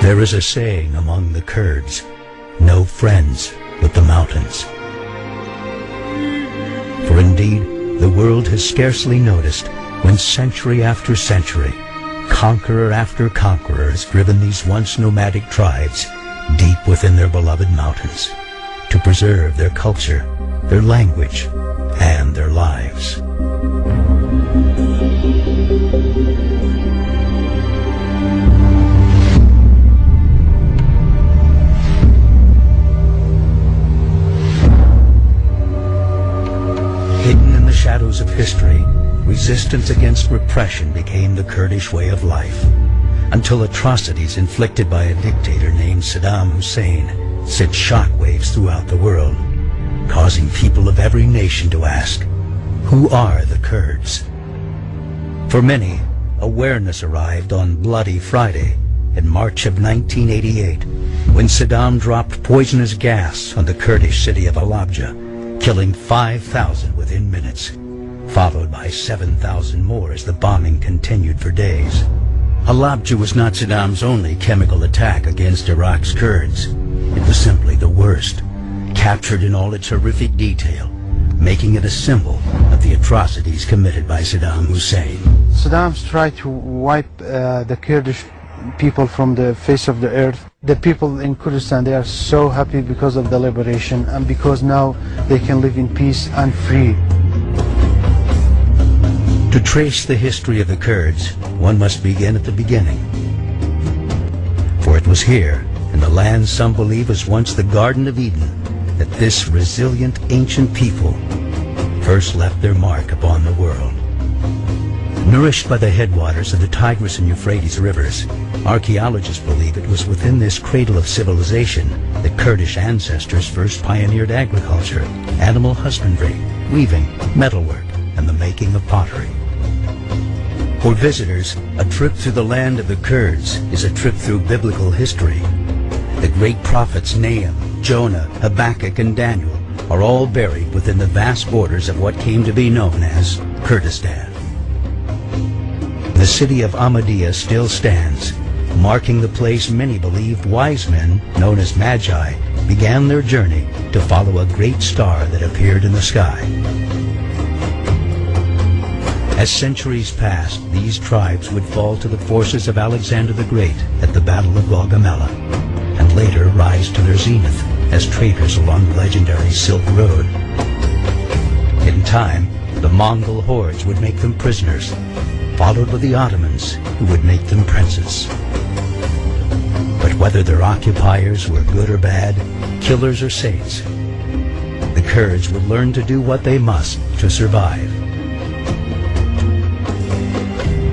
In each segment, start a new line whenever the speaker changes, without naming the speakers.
There is a saying among the Kurds, no friends but the mountains. For indeed, the world has scarcely noticed when century after century, conqueror after conqueror has driven these once nomadic tribes deep within their beloved mountains to preserve their culture, their language, and their lives. Hidden in the shadows of history, resistance against repression became the Kurdish way of life, until atrocities inflicted by a dictator named Saddam Hussein sent shockwaves throughout the world, causing people of every nation to ask, who are the Kurds? For many, awareness arrived on Bloody Friday in March of 1988, when Saddam dropped poisonous gas on the Kurdish city of Halabja, killing 5,000 within minutes, followed by 7,000 more as the bombing continued for days. Halabja was not Saddam's only chemical attack against Iraq's Kurds. It was simply the worst, captured in all its horrific detail, making it a symbol of the atrocities committed by Saddam Hussein.
Saddam's tried to wipe the Kurdish people from the face of the earth. The people in Kurdistan, they are so happy because of the liberation and because now they can live in peace and free.
To trace the history of the Kurds, one must begin at the beginning. For it was here, in the land some believe was once the Garden of Eden, that this resilient ancient people first left their mark upon the world. Nourished by the headwaters of the Tigris and Euphrates rivers, archaeologists believe it was within this cradle of civilization that Kurdish ancestors first pioneered agriculture, animal husbandry, weaving, metalwork, and the making of pottery. For visitors, a trip through the land of the Kurds is a trip through biblical history. The great prophets Nahum, Jonah, Habakkuk, and Daniel are all buried within the vast borders of what came to be known as Kurdistan. The city of Ahmadiyya still stands, marking the place many believed wise men, known as Magi, began their journey to follow a great star that appeared in the sky. As centuries passed, these tribes would fall to the forces of Alexander the Great at the Battle of Gaugamela, and later rise to their zenith as traders along the legendary Silk Road. In time, the Mongol hordes would make them prisoners, followed by the Ottomans, who would make them princes. But whether their occupiers were good or bad, killers or saints, the Kurds would learn to do what they must to survive.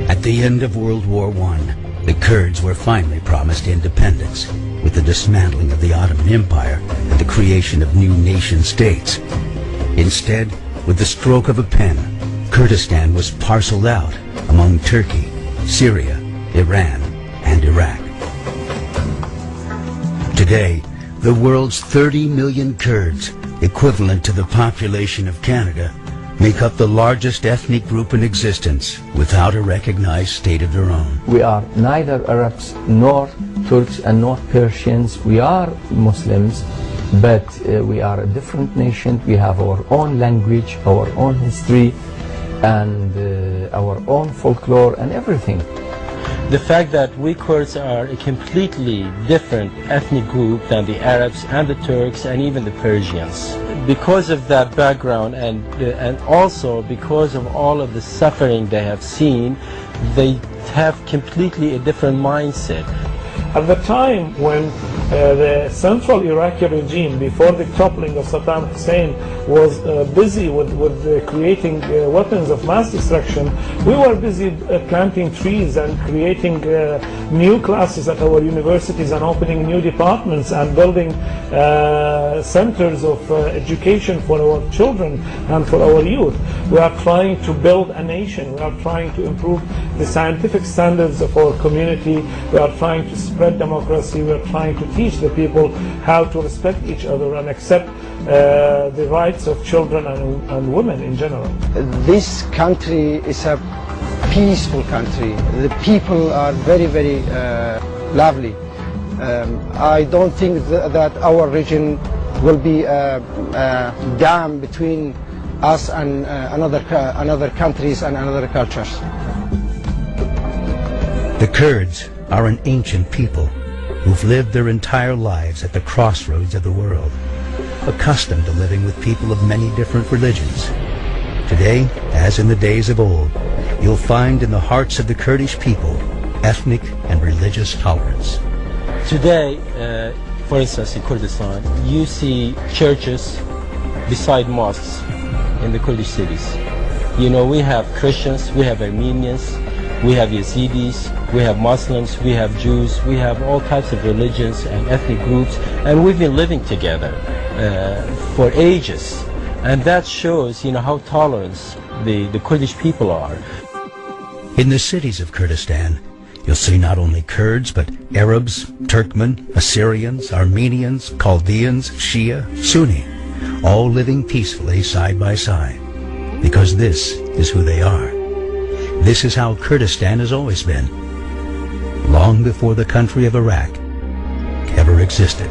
At the end of World War I, the Kurds were finally promised independence, with the dismantling of the Ottoman Empire and the creation of new nation-states. Instead, with the stroke of a pen, Kurdistan was parceled out among Turkey, Syria, Iran, and Iraq. Today, the world's 30 million Kurds, equivalent to the population of Canada, make up the largest ethnic group in existence without a recognized state of their own.
We are neither Arabs nor Turks and nor Persians. We are Muslims, but we are a different nation. We have our own language, our own history, and our own folklore and everything.
The fact that we Kurds are a completely different ethnic group than the Arabs and the Turks and even the Persians. Because of that background and also because of all of the suffering they have seen, they have completely a different mindset.
At the time when the central Iraqi regime, before the toppling of Saddam Hussein, was busy with creating weapons of mass destruction, we were busy planting trees and creating new classes at our universities and opening new departments and building centers of education for our children and for our youth. We are trying to build a nation. We are trying to improve the scientific standards of our community. We are trying to spread spread democracy. We're trying to teach the people how to respect each other and accept the rights of children and women in general.
This country is a peaceful country. The people are very, very lovely. I don't think that our region will be a dam between us and another countries and other cultures.
The Kurds are an ancient people who've lived their entire lives at the crossroads of the world, accustomed to living with people of many different religions. Today, as in the days of old, you'll find in the hearts of the Kurdish people ethnic and religious tolerance.
Today, for instance, in Kurdistan, you see churches beside mosques in the Kurdish cities. You know, we have Christians, we have Armenians, we have Yazidis, we have Muslims, we have Jews, we have all types of religions and ethnic groups, and we've been living together for ages. And that shows, you know, how tolerant the Kurdish people are.
In the cities of Kurdistan, you'll see not only Kurds, but Arabs, Turkmen, Assyrians, Armenians, Chaldeans, Shia, Sunni, all living peacefully side by side, because this is who they are. This is how Kurdistan has always been, long before the country of Iraq ever existed.